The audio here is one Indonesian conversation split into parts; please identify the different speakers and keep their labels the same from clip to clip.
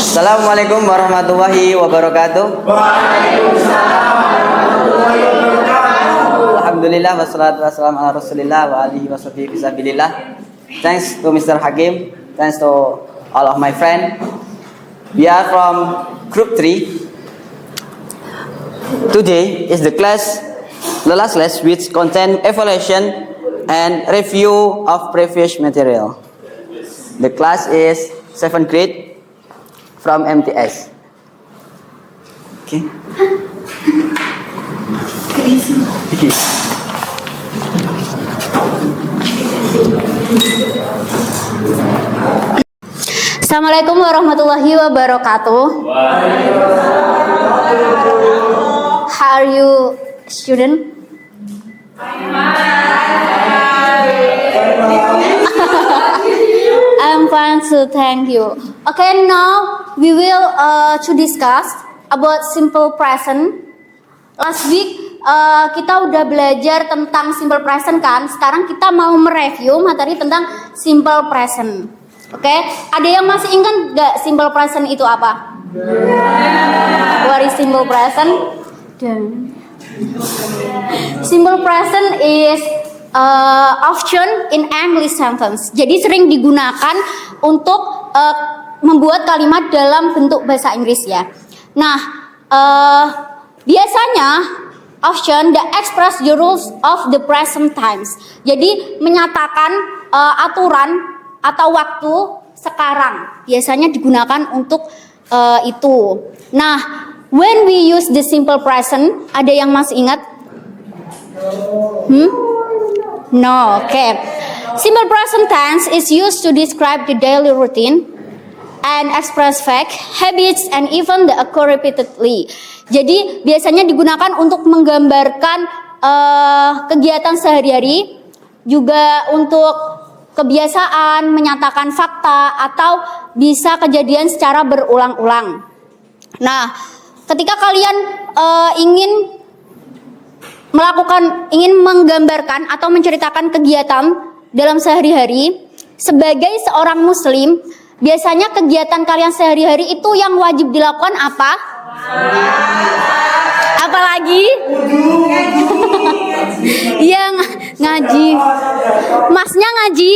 Speaker 1: Assalamualaikum warahmatullahi wabarakatuh.
Speaker 2: Waalaikumsalam warahmatullahi wabarakatuh.
Speaker 1: Alhamdulillah wassalatu wassalamu ala Rasulillah wa alihi washabihi fisabilillah. Thanks to Mr. Hakim. Thanks to all of my friends. We are from Group 3. Today is the last class which contain evaluation and review of previous material. The class is 7th grade from MTS. Okay.
Speaker 3: Assalamualaikum warahmatullahi wabarakatuh. How are you, student? I'm fine, so thank you. Okay, now we will to discuss about simple present. Last week kita udah belajar tentang simple present kan. Sekarang kita mau mereview materi tentang simple present. Oke, ada yang masih ingat gak simple present itu apa? What is simple present? Simple present is often in English sentence. Jadi sering digunakan untuk membuat kalimat dalam bentuk bahasa Inggris ya. Nah, biasanya often the express the rules of the present times. Jadi menyatakan aturan atau waktu sekarang. Biasanya digunakan untuk itu. Nah, when we use the simple present, ada yang masih ingat? No, okay. Simple present tense is used to describe the daily routine and express fact, habits, and even the occur repeatedly. Jadi biasanya digunakan untuk menggambarkan kegiatan sehari-hari, juga untuk kebiasaan, menyatakan fakta, atau bisa kejadian secara berulang-ulang. Nah, ketika kalian ingin menggambarkan atau menceritakan kegiatan dalam sehari-hari sebagai seorang muslim, biasanya kegiatan kalian sehari-hari itu yang wajib dilakukan apa? Apalagi? Yang ngaji. Masnya ngaji?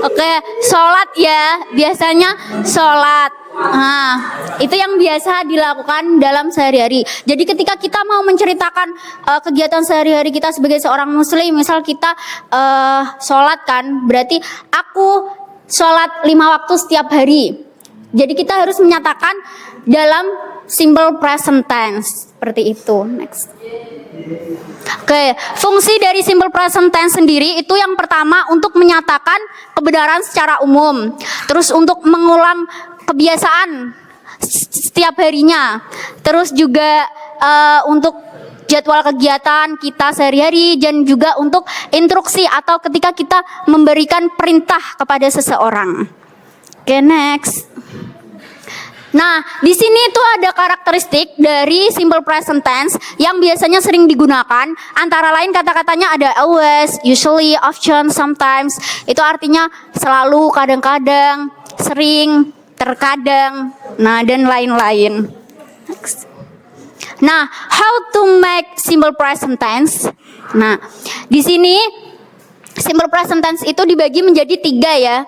Speaker 3: Oke, sholat ya. Biasanya sholat. Nah, itu yang biasa dilakukan dalam sehari-hari. Jadi ketika kita mau menceritakan kegiatan sehari-hari kita sebagai seorang muslim, misal kita sholat kan, berarti aku sholat 5 waktu setiap hari. Jadi kita harus menyatakan dalam simple present tense seperti itu. Next. Oke, fungsi dari simple present tense sendiri itu yang pertama untuk menyatakan kebenaran secara umum, terus untuk mengulang kebiasaan setiap harinya, terus juga untuk jadwal kegiatan kita sehari-hari, dan juga untuk instruksi atau ketika kita memberikan perintah kepada seseorang. Oke, next. Nah, di sini tuh ada karakteristik dari simple present tense yang biasanya sering digunakan. Antara lain kata-katanya ada always, usually, often, sometimes. Itu artinya selalu, kadang-kadang, sering, terkadang, nah dan lain-lain. Nah, how to make simple present tense? Nah, di sini simple present tense itu dibagi menjadi 3 ya.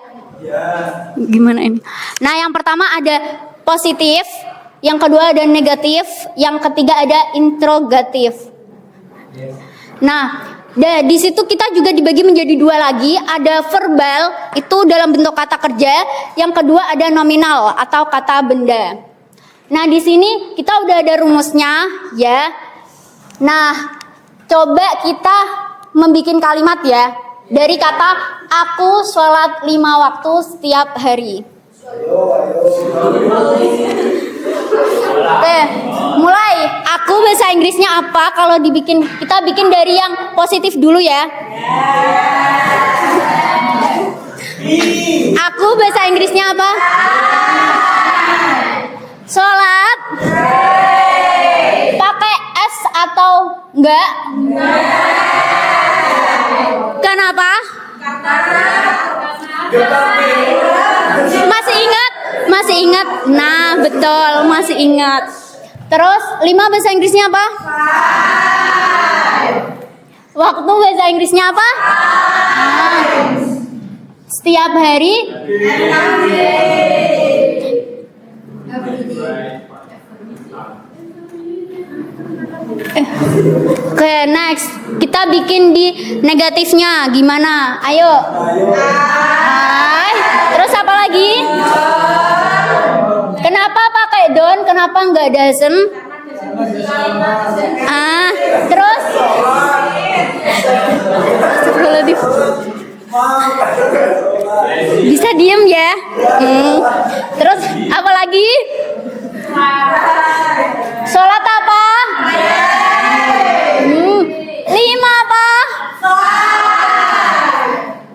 Speaker 3: Gimana ini? Nah, yang pertama ada positif, yang kedua ada negatif, yang ketiga ada interrogatif. Nah, di situ kita juga dibagi menjadi 2 lagi. Ada verbal, itu dalam bentuk kata kerja. Yang kedua ada nominal atau kata benda. Nah, di sini kita udah ada rumusnya ya. Nah, coba kita membuat kalimat ya. Dari kata aku sholat 5 waktu setiap hari. Oke, mulai. Aku bahasa Inggrisnya apa? Kalau kita bikin dari yang positif dulu ya. Aku bahasa Inggrisnya apa? Sholat. Pakai S atau enggak? Kenapa? masih ingat? Nah, betul, masih ingat. Terus 5 bahasa Inggrisnya apa? Waktu bahasa Inggrisnya apa? Setiap hari? Oke, next. Kita bikin di negatifnya. Gimana? Ayo. Terus apa lagi? Kenapa pakai don't? Kenapa nggak doesn't? Terus? Bisa diem ya? Terus apa lagi? Sholat apa? 5 apa?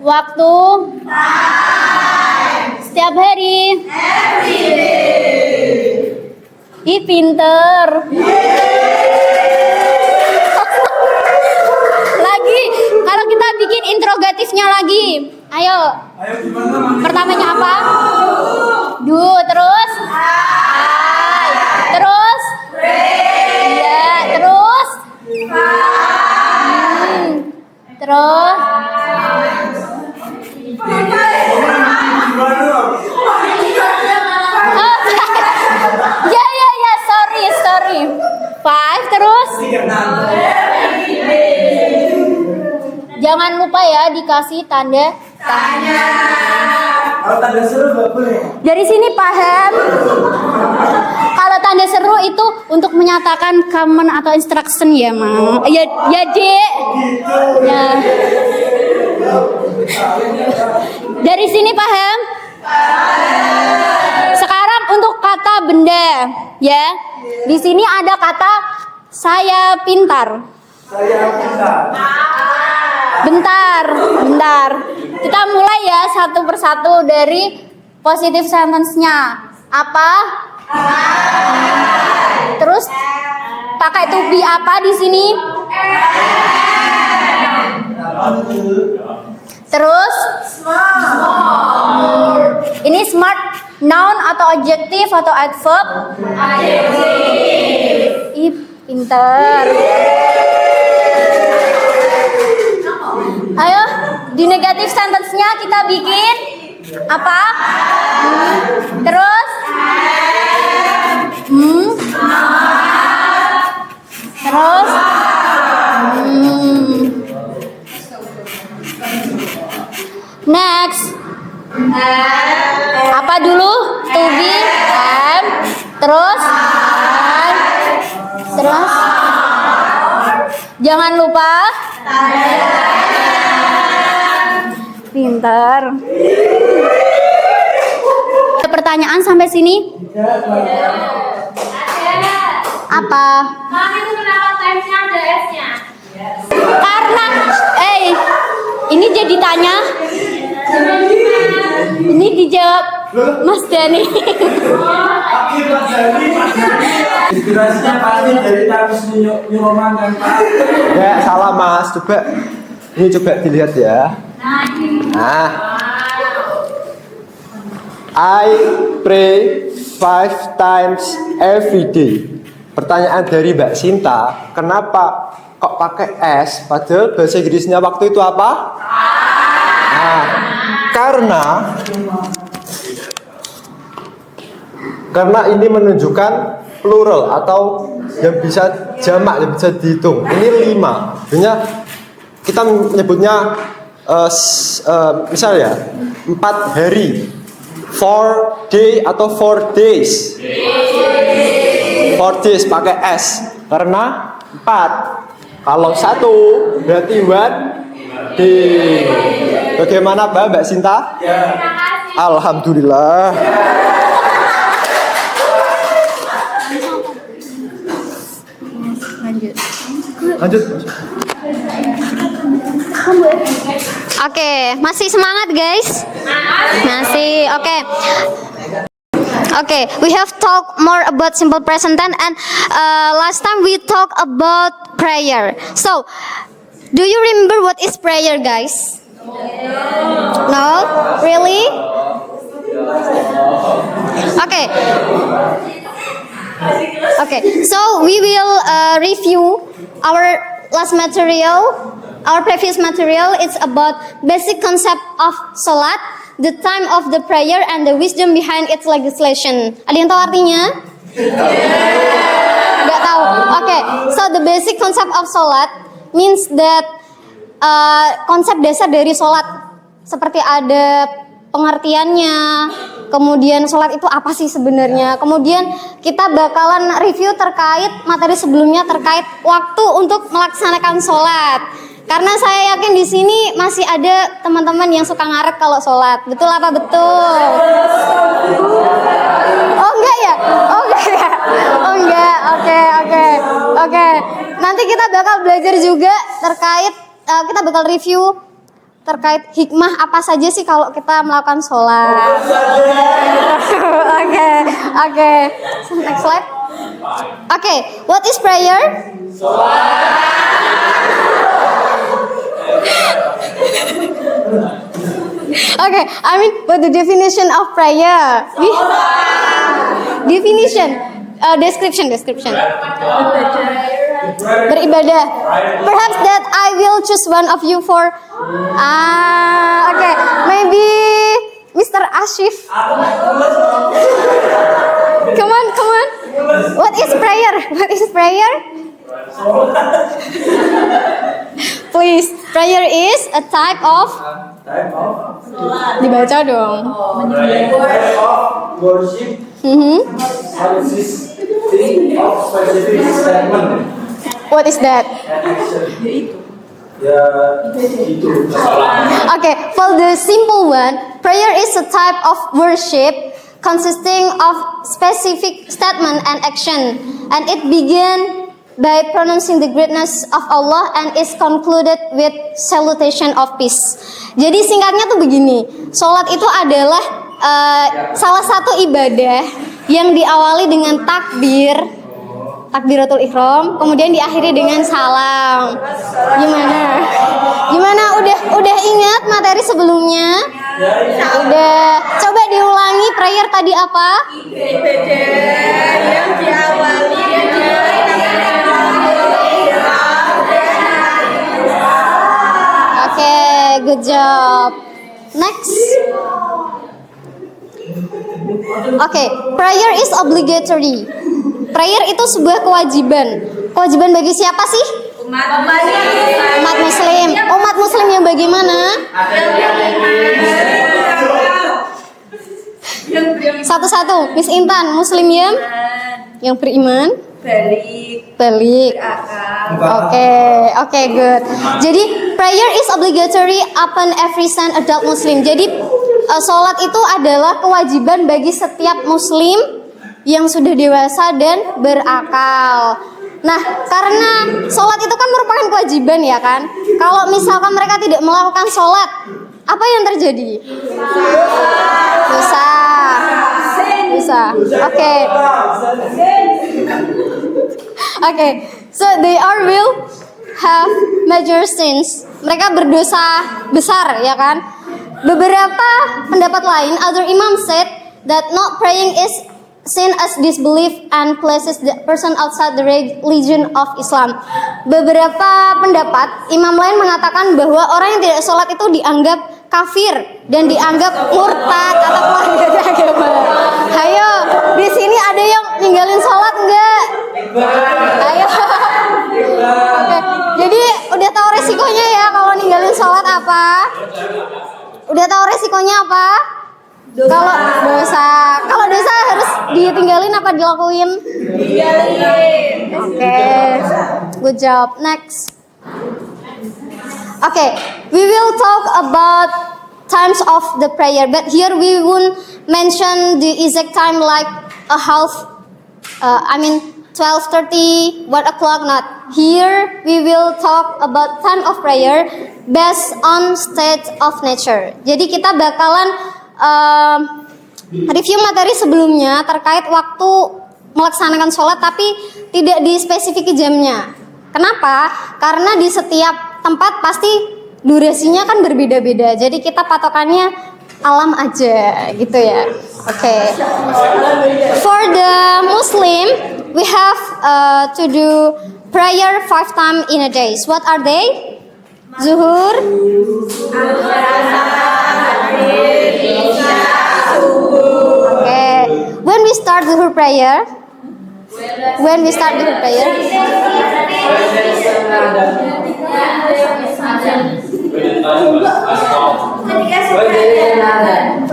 Speaker 3: Waktu? Setiap hari? Ih, pinter. Lagi, kalau kita bikin interrogatifnya lagi. Ayo. Pertamanya apa? Do, terus? Terus? Iya, terus? Terus? Ya, sorry. 5, terus? Jangan lupa ya dikasih tanda tanya.
Speaker 2: Kalau tanda seru nggak boleh.
Speaker 3: Dari sini paham? Kalau tanda seru itu untuk menyatakan command atau instruction ya, Mang. Ya, Dek. Ya. Dari sini paham? Sekarang untuk kata benda, ya. Di sini ada kata saya pintar. Bentar. Kita mulai ya satu persatu dari positive sentence-nya. Apa? Terus pakai to be apa di sini? Terus? Ini smart noun atau adjective atau adverb? Ih, pinter. Ayo, di negatif sentence-nya kita bikin apa? Terus? Terus? Next. Apa dulu? To be, am. Terus? Terus? Jangan lupa. Pintar. Ada pertanyaan sampai sini? Apa?
Speaker 4: Mami itu kenapa timesnya ada S-nya?
Speaker 3: Karena, ini jadi tanya. Ini dijawab Mas Dani.
Speaker 2: Inspirasinya pasti dari Tamis Nyuroman kan Pak?
Speaker 5: Ya, salah Mas. Coba ini coba dilihat ya. Nah, I pray 5 times every day. Pertanyaan dari Mbak Sinta, kenapa kok pakai S padahal bahasa Inggrisnya waktu itu apa? Nah, karena ini menunjukkan plural atau yang bisa jamak, yang bisa dihitung. Ini 5. Sebenarnya kita menyebutnya misalnya 4 hari, 4 day atau 4 days. 4 days pakai S karena 4. Kalau 1 berarti 1 day. Bagaimana Mbak Sinta?
Speaker 2: Ya.
Speaker 5: Alhamdulillah. Lanjut.
Speaker 3: Oke, masih semangat guys? Masih, oke. Okay, we have talked more about simple present tense, and last time we talked about prayer. So, do you remember what is prayer, guys? No? Really? Okay, so we will review our last material, our previous material. It's about basic concept of salat, the time of the prayer, and the wisdom behind its legislation. Ada yang tahu artinya? Nggak tahu. Okay, so the basic concept of salat means that konsep dasar dari salat, seperti ada pengertiannya, kemudian sholat itu apa sih sebenarnya, kemudian kita bakalan review terkait materi sebelumnya terkait waktu untuk melaksanakan sholat, karena saya yakin di sini masih ada teman-teman yang suka ngaret kalau sholat. Betul apa betul? Oh enggak ya? Oh enggak ya? Oh enggak. Oke. Nanti kita bakal belajar juga terkait kita bakal review terkait hikmah apa saja sih kalau kita melakukan sholat. Oke. Next slide. Oke, what is prayer? Okay, I mean, what the definition of prayer? Description. Beribadah. Perhaps that I will choose one of you for. Okay, maybe Mr. Ashif. Come on. What is prayer? Please, prayer is a type of. Dibaca dong.
Speaker 2: Type of worship consisting of specific statement
Speaker 3: What is that?
Speaker 2: and action.
Speaker 3: Okay, for the simple one, prayer is a type of worship consisting of specific statement and action, and it began by pronouncing the greatness of Allah and is concluded with salutation of peace. Jadi singkatnya tuh begini, sholat itu adalah salah satu ibadah yang diawali dengan takbiratul ihram, kemudian diakhiri dengan salam. Gimana? Udah ingat materi sebelumnya? Udah. Coba diulangi prayer tadi apa?
Speaker 4: Yang diawali
Speaker 3: Oke, good job. Next. Oke, prayer is obligatory. Prayer itu sebuah kewajiban. Kewajiban bagi siapa sih? Umat muslim. Umat muslim yang bagaimana? Satu-satu, Miss Intan, muslim yang beriman? Balik. Oke, good. Jadi prayer is obligatory upon every son adult Muslim. Jadi sholat itu adalah kewajiban bagi setiap Muslim yang sudah dewasa dan berakal. Nah, karena sholat itu kan merupakan kewajiban ya kan. Kalau misalkan mereka tidak melakukan sholat, apa yang terjadi? Dosa. Oke, so they will have major sins. Mereka berdosa besar, ya kan? Beberapa pendapat lain, other imam said that not praying is sin as disbelief and places the person outside the religion of Islam. Beberapa pendapat, imam lain mengatakan bahwa orang yang tidak sholat itu dianggap kafir dan dianggap murtad atau keluar dari agama. Ayo, di sini ada yang ninggalin sholat enggak? Ayo. Oke, jadi udah tahu resikonya ya kalau ninggalin sholat apa? Udah tahu resikonya apa? Kalau dosa. Kalau dosa harus ditinggalin apa dilakuin? Ditinggalin. Oke. Good job. Next. Okay, we will talk about times of the prayer, but here we won't mention the exact time like a half, 12:30, 1 o'clock, not. Here we will talk about time of prayer based on state of nature. Jadi kita bakalan review materi sebelumnya terkait waktu melaksanakan sholat, tapi tidak dispesifiki jamnya. Kenapa? Karena di setiap tempat pasti durasinya kan berbeda-beda. Jadi kita patokannya alam aja gitu ya.
Speaker 6: Okay. For the Muslim, we have to do prayer 5 times in a day. What are they? Zuhur. Okay. When we start Zuhur prayer,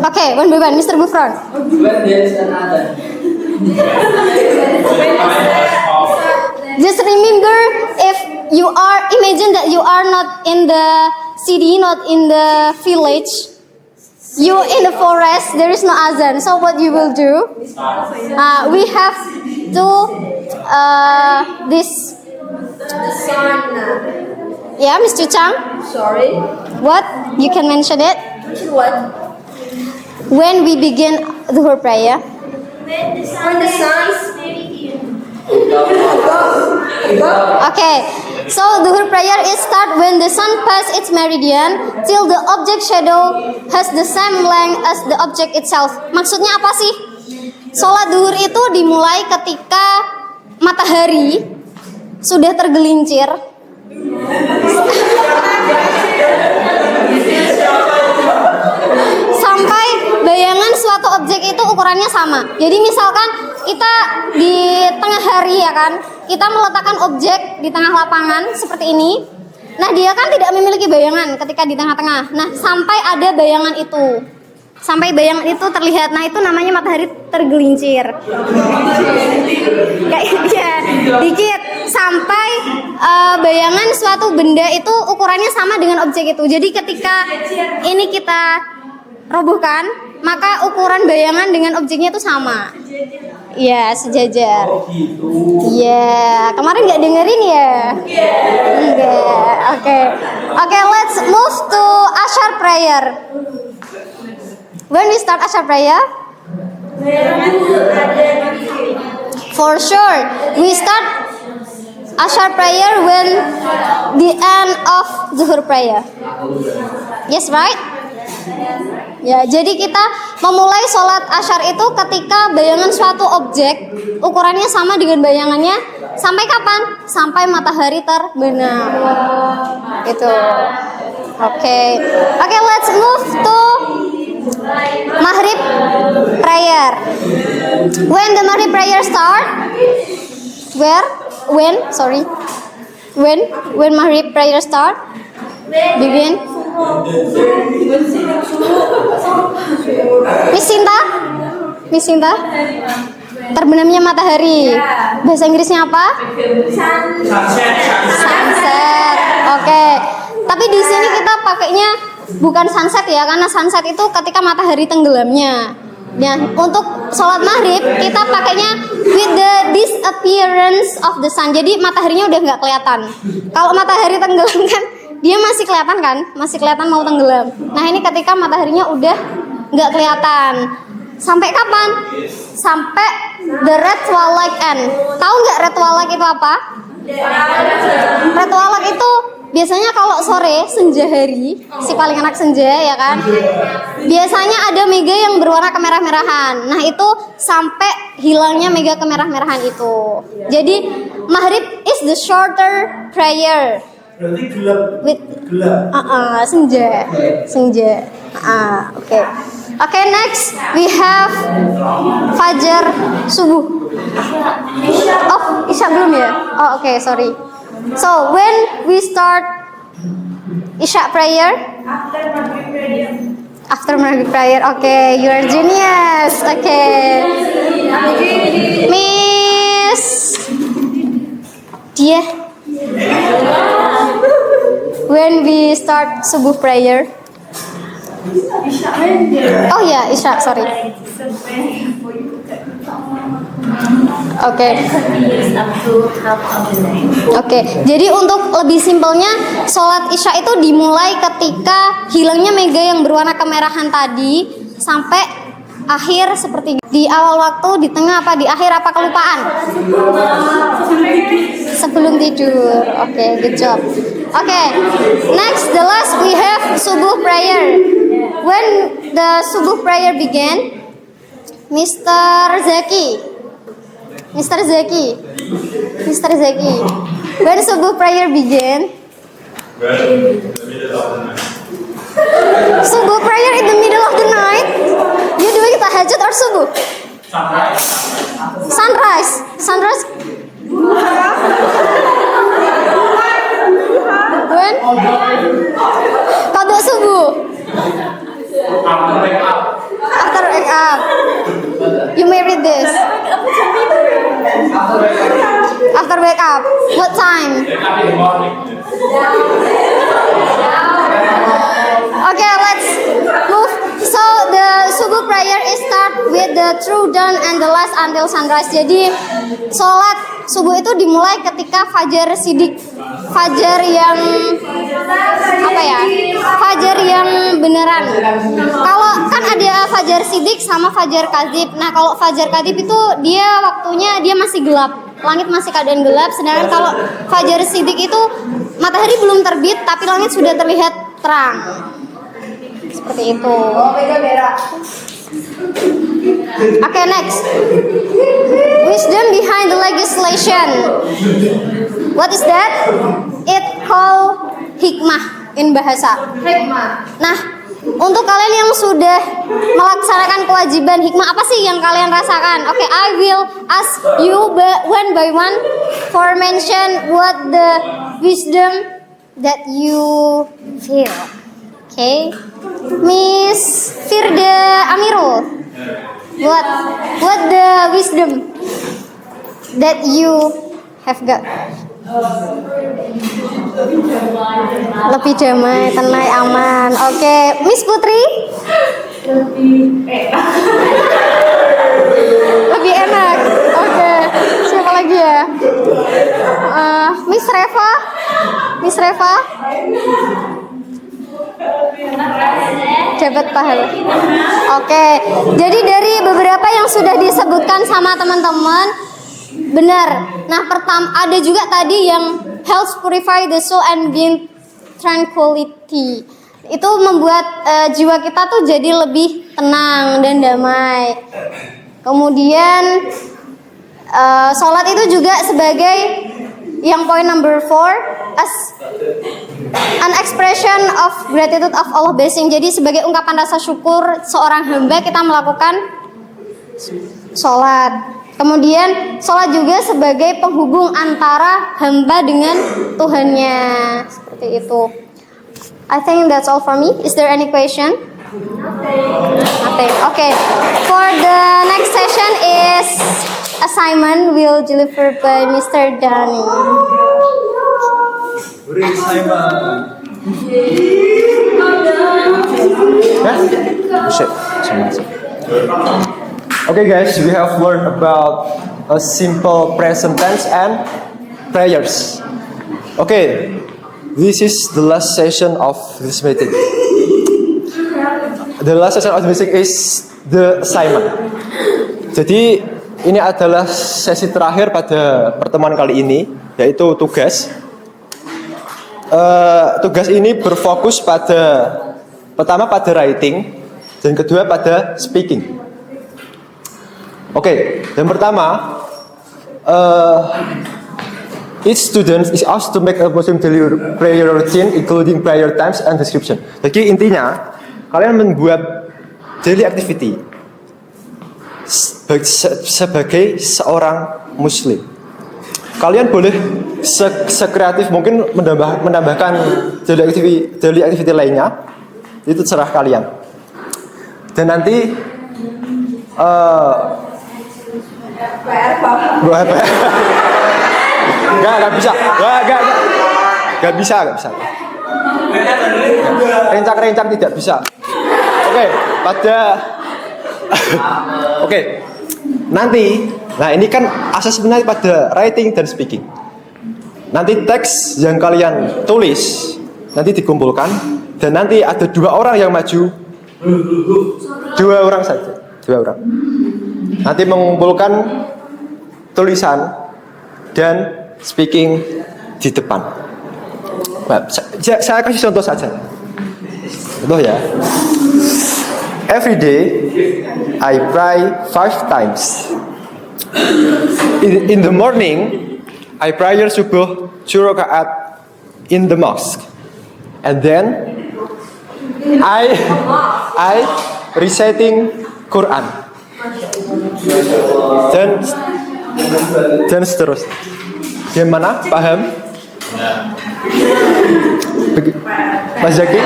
Speaker 6: okay, one by one, Mr. Gufron.
Speaker 2: When there is another.
Speaker 6: Just remember, if you are, imagine that you are not in the city, not in the village, you in the forest, there is no azan. So what you will do? We have to this. Yeah, Mr. Chang.
Speaker 7: Sorry.
Speaker 6: What? You can mention it.
Speaker 7: What?
Speaker 6: When we begin Dhuhr prayer.
Speaker 7: When the sun is
Speaker 6: Okay, so Dhuhr prayer is start when the sun pass its meridian till the object shadow has the same length as the object itself. Maksudnya apa sih? Sholat duhur itu dimulai ketika matahari sudah tergelincir sampai bayangan suatu objek itu ukurannya sama. Jadi misalkan kita di tengah hari ya kan, kita meletakkan objek di tengah lapangan seperti ini. Nah dia kan tidak memiliki bayangan ketika di tengah-tengah. Nah sampai ada bayangan itu, sampai bayangan itu terlihat. Nah itu namanya matahari tergelincir. Kayak dikit sampai bayangan suatu benda itu ukurannya sama dengan objek itu. Jadi ketika ini kita robohkan, maka ukuran bayangan dengan objeknya itu sama. Iya, sejajar. Iya, kemarin nggak dengerin ya? Enggak. Oke, let's move to Ashar prayer. When we start Ashar prayer? For sure, we start Ashar prayer when the end of Zuhur prayer. Yes, right? Ya, jadi kita memulai sholat asyar itu ketika bayangan suatu objek ukurannya sama dengan bayangannya sampai kapan? Sampai matahari terbenam. Itu. Oke, let's move to Maghrib prayer. When the Maghrib prayer start? When Maghrib prayer start? Begin. Miss Sinta? Terbenamnya matahari. Bahasa Inggrisnya apa? Sunset. Oke. Tapi di sini kita pakainya bukan sunset ya, karena sunset itu ketika matahari tenggelamnya. Ya, untuk sholat maghrib kita pakainya with the disappearance of the sun. Jadi mataharinya udah nggak kelihatan. Kalau matahari tenggelam kan dia masih kelihatan kan, masih kelihatan mau tenggelam. Nah ini ketika mataharinya udah nggak kelihatan. Sampai kapan? Sampai the red twilight end. Tahu nggak red twilight itu apa? Red twilight itu biasanya kalau sore senja hari, si paling enak senja ya kan. Biasanya ada mega yang berwarna kemerah-merahan. Nah itu sampai hilangnya mega kemerah-merahan itu. Jadi maghrib is the shorter prayer.
Speaker 2: Berarti gelap.
Speaker 6: Senja. Oke, next we have fajar subuh. Oh, isya belum ya? Oh, oke, sorry. So, when we start isya prayer? After Maghrib prayer. Okay, you are genius. Okay. Miss Dia. When we start subuh prayer? Oh ya, isya, sorry. Oke, jadi untuk lebih simpelnya sholat isya itu dimulai ketika hilangnya mega yang berwarna kemerahan tadi sampai akhir seperti di awal waktu, di tengah apa di akhir apa kelupaan? Sebelum tidur. Oke, good job. Oke, next the last we have subuh prayer. When the subuh prayer begin? Mr. Zaki. Mr. Zaki. Mr. Zaki. When subuh prayer begin? Subuh prayer in the middle of the night? You doing tahajud or subuh? Sunrise. Sunrise. When? Qadha subuh. After wake up. You may read this. After wake up. What time? Okay, let's move. So the subuh prayer is start with the true dawn and the last until sunrise. Jadi sholat subuh itu dimulai ketika fajar sidik, fajar yang apa ya? Fajar yang beneran. Kalau kan ada fajar sidik sama fajar kadzib. Nah kalau fajar kadzib itu dia waktunya dia masih gelap, langit masih keadaan gelap. Sedangkan kalau fajar sidik itu matahari belum terbit tapi langit sudah terlihat terang. Seperti itu. Okay, next. Wisdom behind the legislation. What is that? It called hikmah in bahasa. Nah, untuk kalian yang sudah melaksanakan kewajiban hikmah, apa sih yang kalian rasakan? Okay, I will ask you one by one for mention what the wisdom that you feel. Okay, Miss Firda Amirul, what the wisdom that you have got? Lebih damai, tenang, aman. Oke, Miss Putri. Lebih enak. Oke, siapa lagi ya? Miss Reva. Miss Reva. Jabat pahala. Oke, jadi dari beberapa yang sudah disebutkan sama teman-teman, benar. Nah, pertama ada juga tadi yang helps purify the soul and bring tranquility. Itu membuat jiwa kita tuh jadi lebih tenang dan damai. Kemudian sholat itu juga sebagai yang poin number 4 as an expression of gratitude of Allah blessing. Jadi sebagai ungkapan rasa syukur seorang hamba kita melakukan sholat. Kemudian sholat juga sebagai penghubung antara hamba dengan Tuhannya. Seperti itu. I think that's all for me. Is there any question? Nothing. Okay. For the next session is assignment will delivered by Mr. Dani.
Speaker 5: Okay guys, we have learned about a simple present tense and prayers. Okay, this is the last session of this meeting. The last session of this meeting is the assignment. Jadi ini adalah sesi terakhir pada pertemuan kali ini, yaitu tugas. Tugas ini berfokus pertama pada writing, dan kedua pada speaking. Oke, yang pertama, each student is asked to make a Muslim daily prayer routine, including prayer times and description. Jadi intinya, kalian membuat daily activity sebagai seorang Muslim. Kalian boleh sekreatif mungkin menambahkan daily activity lainnya, itu terserah kalian. Dan nanti Enggak bisa. Enggak bisa. Rencang tidak bisa. Oke, nanti, nah ini kan asas sebenarnya pada writing dan speaking. Nanti teks yang kalian tulis nanti dikumpulkan, dan nanti ada 2 orang yang maju, 2 orang saja, 2 orang. Nanti mengumpulkan tulisan dan speaking di depan. Nah, saya kasih contoh saja. Contoh ya. Every day, I pray 5 times. In the morning, I pray subuh 2 rakaat in the mosque, and then I reciting Quran. Dan seterusnya. Gimana? Paham? Mas Zaki?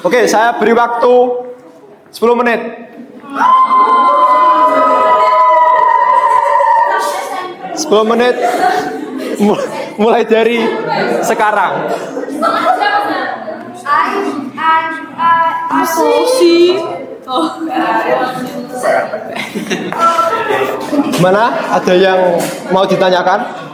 Speaker 5: Oke, saya beri waktu 10 menit. Mulai dari sekarang. Mana? Ada yang mau ditanyakan?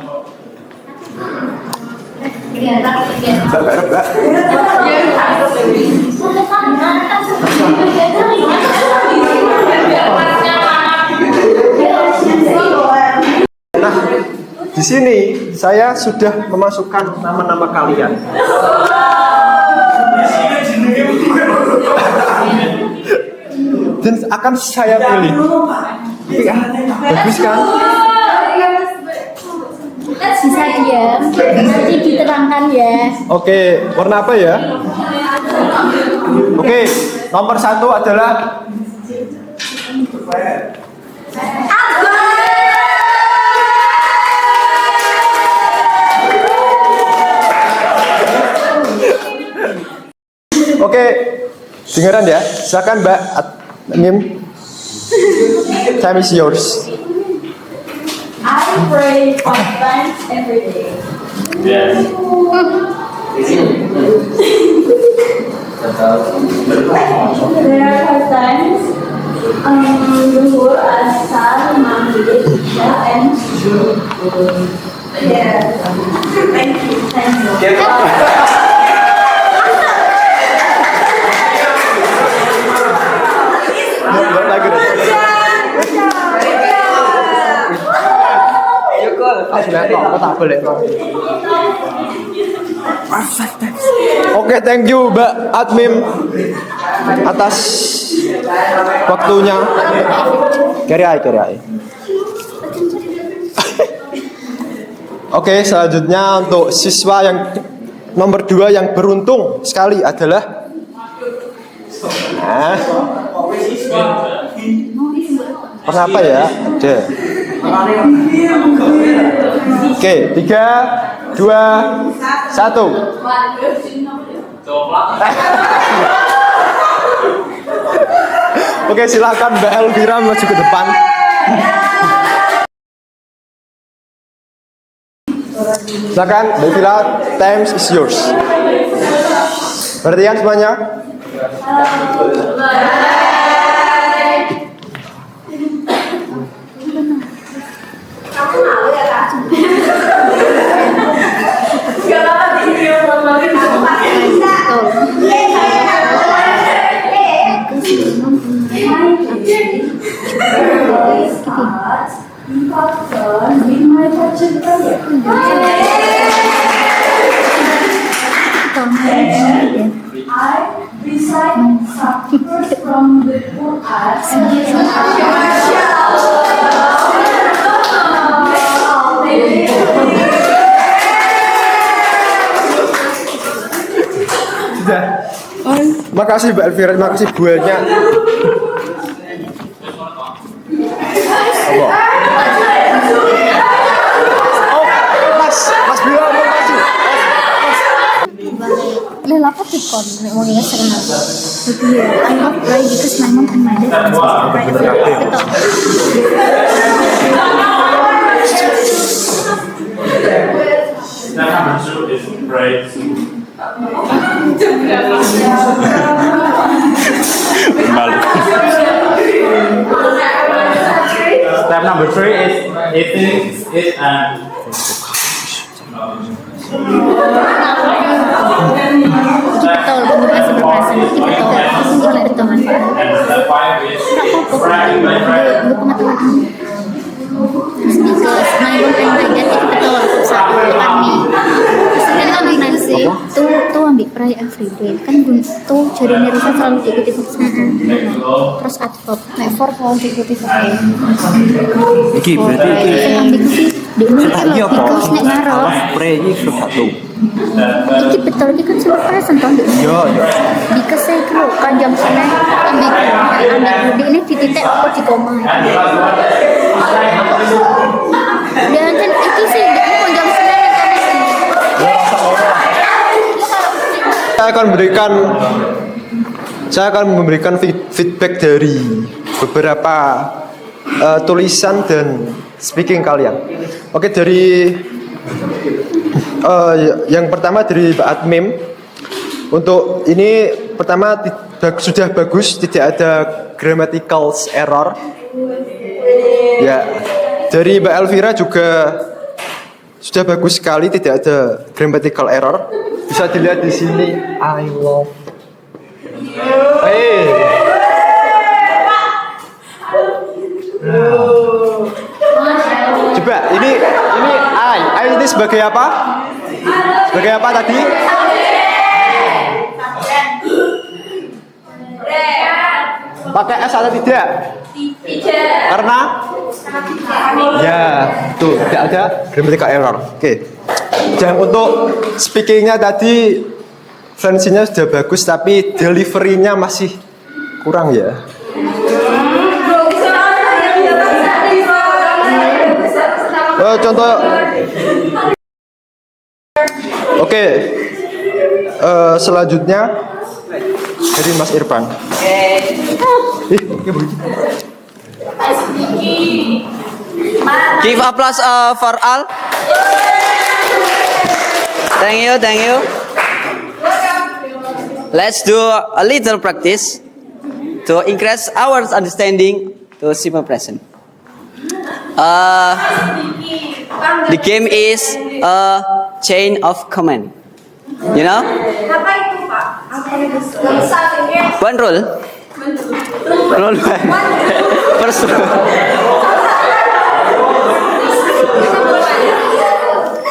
Speaker 5: Nah, di sini saya sudah memasukkan nama-nama kalian. Dan akan saya pilih. Ya, bagus kan?
Speaker 3: Bisa diam, jadi diterangkan ya.
Speaker 5: Oke, warna apa ya? Oke, nomor 1 adalah Oke, dengeran ya. Silakan Mbak Mim. Time is yours.
Speaker 4: I pray 5 times every day.
Speaker 2: Yes.
Speaker 4: There are 5 times Zuhur, Asar, Maghrib, Isya, and yeah. Thank you.
Speaker 5: Oke, thank you Mbak Admim atas waktunya. Carry eye. Oke, selanjutnya untuk siswa yang nomor 2 yang beruntung sekali adalah apa ya? Ada. Oke, 3, 2, 1. Oke, silakan Mbak Elvira maju ke depan. Silakan Mbak Elvira, time is yours. Perhatian semuanya.
Speaker 4: I recite chapters from the Quran.
Speaker 5: Sudah. Makasih Mbak Elvira, makasih banyak. Mas Bila mau maju.
Speaker 3: Lelapa tikon, mau ingat sekarang. Betul ya, I love pray because my mom and my dad are pray every day.
Speaker 2: Step number 3 is eating it and
Speaker 3: Betul, komunikasi berperasaan itu betul. Boleh betul manfaat.
Speaker 2: and step 5 is praying by prayer.
Speaker 3: Gue pengetahuan ini. Terus because my mom and my dad itu betul. Satu kami. Terus kan nanti tuh ambil pray every day kan itu jadi Risa selalu diikuti pakai terus adverb never selalu diikuti pakai
Speaker 1: Iki berarti iki.
Speaker 3: sing ambiguity di ini
Speaker 1: Iki apa?
Speaker 3: because nek ngarep
Speaker 1: Pre iki satu.
Speaker 3: iki betul iki kan simple present toh Dik.
Speaker 1: Yo yo.
Speaker 3: Because saya itu conjunctionnya ambigu di ini di titik apa di koma dan kan itu sih di conjunctionnya
Speaker 5: saya akan memberikan feedback dari beberapa tulisan dan speaking kalian. Oke, dari yang pertama dari Mbak Admim. Untuk ini pertama sudah bagus, tidak ada grammatical error. Ya, dari Mbak Elvira juga sudah bagus sekali, tidak ada grammatical error. Bisa dilihat di sini. I love. Coba ini I ini sebagai apa? Sebagai apa tadi? Pakai S atau tidak? Karena ya, tuh tidak ada grammatical error. Oke. Dan untuk speakingnya tadi fluensinya sudah bagus, tapi deliverynya masih kurang ya. Contoh. Oke. Selanjutnya dari Mas Irfan.
Speaker 1: Give applause for all. Thank you, thank you. Let's do a little practice to increase our understanding to simple present. The game is a chain of command. You know?
Speaker 7: Apa itu, Pak?
Speaker 1: One rule. Rule one. First rule.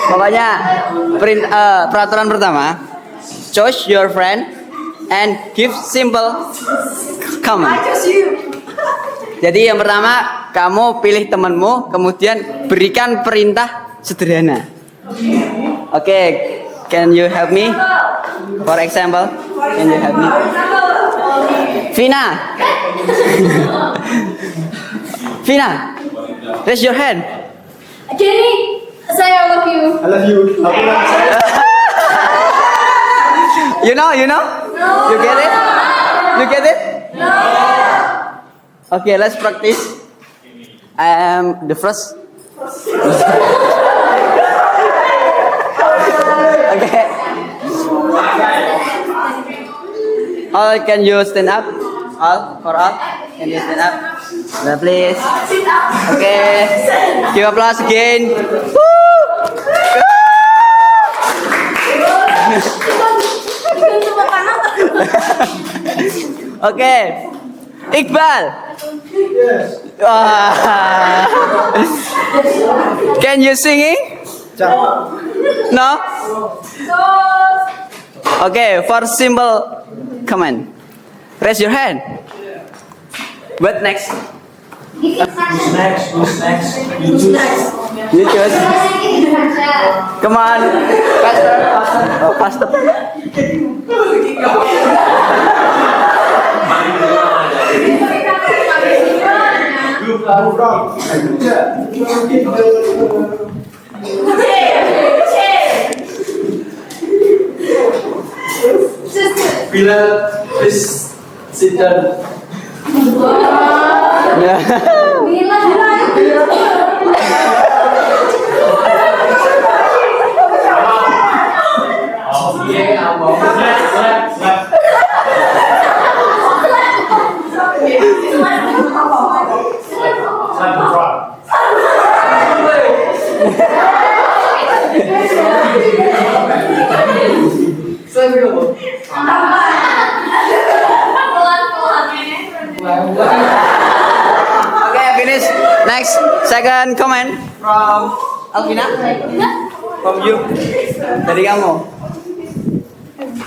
Speaker 1: Pokoknya peraturan pertama, choose your friend and give simple command. Jadi yang pertama, kamu pilih temanmu, kemudian berikan perintah sederhana. Oke, can you help me? For example, can you help me? Vina. Vina, raise your hand.
Speaker 7: Jenny, saya love you.
Speaker 5: I love you.
Speaker 1: You know? No. You get it? You get it?
Speaker 7: No.
Speaker 1: Okay, let's practice. I am the first. Okay. All, can you stand up? All, for all, can you stand up? Now, please. Okay. Give applause again. Okay. Iqbal.
Speaker 5: Yes.
Speaker 1: Can you singing? No? Okay, for simple command. Raise your hand. What next?
Speaker 2: Who's next? Who's next? You choose.
Speaker 1: You choose. Come on. Faster, faster. Oh, faster.
Speaker 2: Bilal, please sit down.
Speaker 1: Okay, finish. Next, second comment from Alvina. From you. Dari kamu.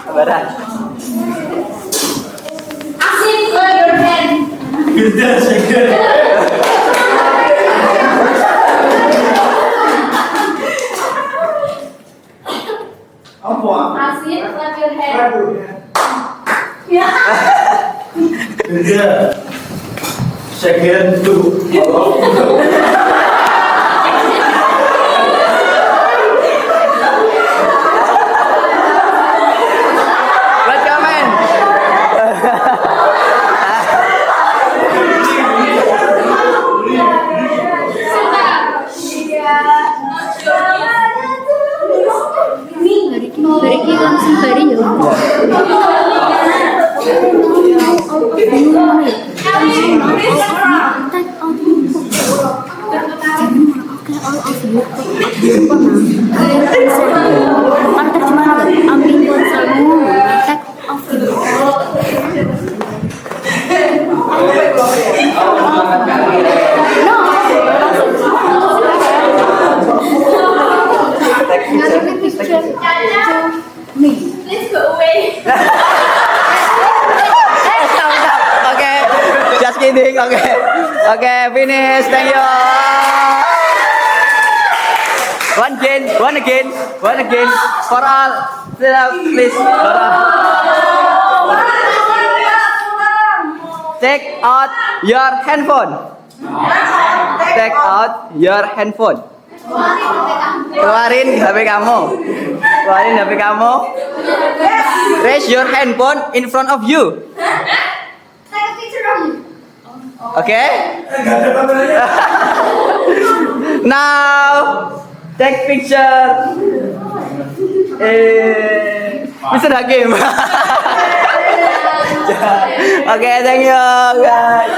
Speaker 1: Sabaran.
Speaker 2: Good, second. Apa?
Speaker 7: Asin, clap your hand.
Speaker 2: Good. Second, two.
Speaker 1: Let's comment.
Speaker 3: Bari langsung bari ya.
Speaker 7: Please go away.
Speaker 1: Stop. Okay. Just kidding. Okay. Okay, finish. Thank you. One again. For all. Please. For all. Take out your handphone. Take out your handphone. Keluarin HP kamu. Raise your handphone in front of you.
Speaker 7: Take a picture of you.
Speaker 1: Okay? Now take picture. Mr. Hakim. Okay, thank you guys.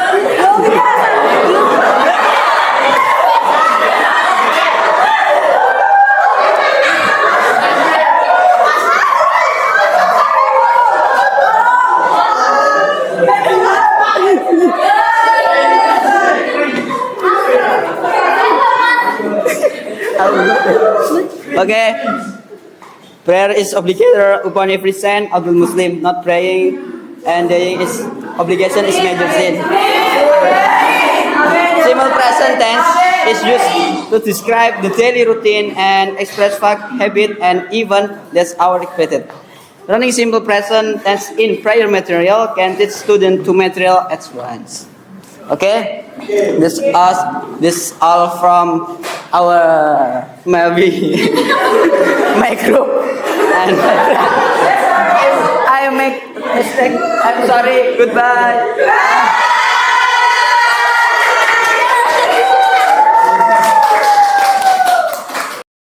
Speaker 1: Okay. Prayer is obligatory upon every saint of the Muslim. Not praying and dying is obligation is major sin. Simple present tense is used to describe the daily routine and express fact, habit, and event that are repeated. Learning simple present tense in prayer material can teach students to material at once. Okay, this all from our maybe my group, and I make mistake. I'm sorry. Goodbye.